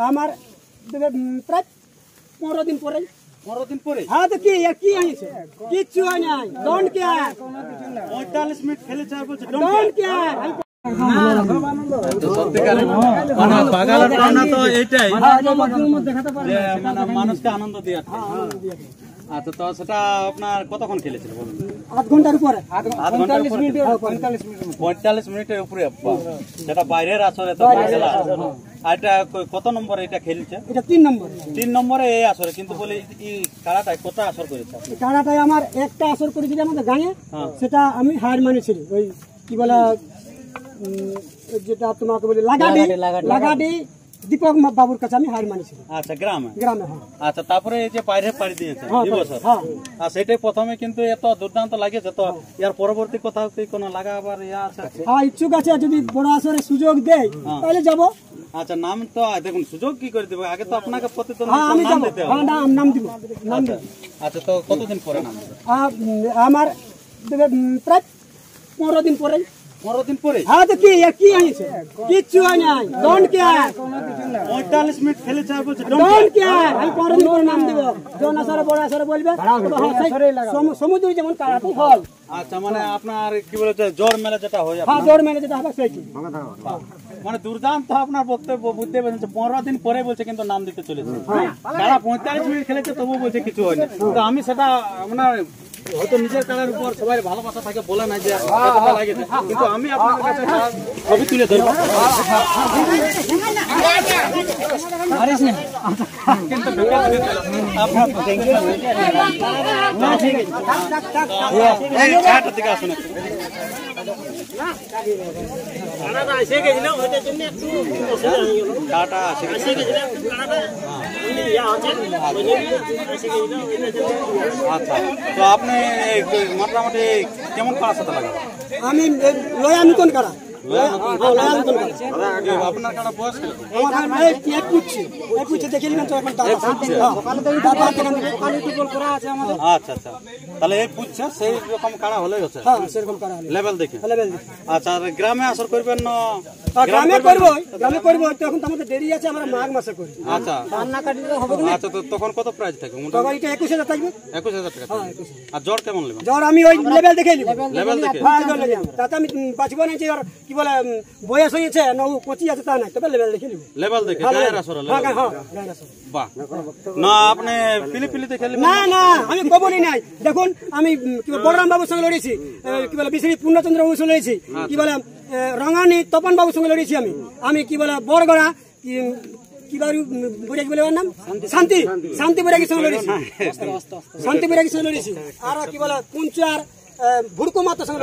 আমার প্রায় 15 দিন পরে। 15 দিন পরে? হ্যাঁ, তো কি হয়েছে? কিচ্ছু হয় নাই। Don't care. 45 মিনিট খেলেছে আর বলছে ডোন্ট কেয়ার। বাগানের তো এইটাই যে মানুষকে আনন্দ দিয়ে। আচ্ছা, তো সেটা আপনার কতক্ষণ খেলেছিল বলুন? 8 ঘন্টার উপরে। 45 মিনিটের উপরে। যেটা বাইরের আসরে তো খেলা। আর এটা কত নম্বরে এটা খেলছে? এটা 3 নম্বর। 3 নম্বরে এই আসরে। কিন্তু বলে এই খেলাটায় কত আসর করেছে? খেলাটায় আমার একটা আসর করেছিল আমাদের গাঁয়ে। সেটা আমি হার মানেছিল। ওই কি বলে যেটা তোমাকে বলি লাগাডি দীপক বাবুর কাছে আমি হার মানেছিল। আচ্ছা, গ্রামে? হ্যাঁ। আচ্ছা, তারপরে এই যে বাইরে পাড়ি দিয়েছে এই বছর, আর সেটাই প্রথমে কিন্তু এত দুর্দান্ত লাগিয়েছে। তো এর পরবর্তী কোথাও কি কোনো লাগাবার ইয়া আছে? হ্যাঁ, ইচ্ছুক আছে। যদি বড় আসরে সুযোগ দেয় তাহলে যাব। আচ্ছা, নাম তো দেখুন সুযোগ কি করে দেবে, আগে তো আপনাকে নাম দিতে হবে। দিব। আচ্ছা, তো কতদিন পরে নাম দেবে? আমার প্রায় 15 দিন পরে। 15 দিন পরে? হ্যাঁ, তো কি হয়েছে? কিচ্ছু হয় নাই। Don't care. 45 মিনিট খেলেছে আর বলছে ডোন্ট কেয়ার। আমি 15 দিন পরে নাম দেব। জন আসরে বড় আসরে বলবে সমুদ্র যেমন কারাটি হয়। আচ্ছা, মানে আপনার কি বলেছে জ্বর মেলে যেটা হয়? হ্যাঁ, জ্বর মেলে যেটা হবে সেইটি। মানে দুর্দান্ত আপনার বক্তব্য বুঝতে পেরেছে। 15 দিন পরে বলছে কিন্তু নাম দিতে চলেছে। যারা 45 মিনিট খেলেছে তবু বলছে কিছু হয়নি। তো আমি সেটা আপনার হয়তো নিজের কালার উপর সবাই ভালোবাসা থাকে বলে না যে লাগেছে, কিন্তু আমি আপনার কাছে ছবি তুলে ধরবো। কিন্তু দিকে আসুন একটু। আচ্ছা, তো আপনি মোটামুটি কেমন কার সাথে লাগাবেন? আমি লয়া নতুন কারা। আপনার কারা বয়স আচ্ছা আচ্ছা, তাহলে এই পুচ্ছে সেই রকম কারা হলে লেভেল দেখে। আচ্ছা, গ্রামে আসর করবেন না? গ্রামে করবো তখন তো আমাদের দেরি আছে, আমরা মাঘ মাসে করি। আচ্ছা আচ্ছা, তো তখন কত প্রাইস থাকবে? 21,000 থাকবে। 21,000 টাকা। আর জ্বর কেমন নেবেন? জ্বর আমি ওই লেভেল দেখে নিব। লেভেল দেখে? তাতে আমি বাঁচব না যে কি বলে বয়স হয়েছে না 25 আছে তা না, তবে লেভেল দেখে নিব। লেভেল দেখে গায়ের আসর? বাহ, না আপনি পিলিপিলিতে খেলবেন? না, আমি কবরই নাই। দেখুন, আমি বলরাম বাবুর সঙ্গে লড়েছি, কি বলে বিশ্বজিৎ পূর্ণচন্দ্র বাবুর সঙ্গে লড়েছি, কি বলে রঙানি তপন বাবুর সঙ্গে লড়েছি আমি কি বলে বরগড়া কি বলে নাম শান্তি বৈরাগীর সঙ্গে লড়েছি। শান্তি বৈরাগীর সঙ্গে লড়েছি। আর কি বলে পুঞ্চার ভুড়কু মাতার সঙ্গে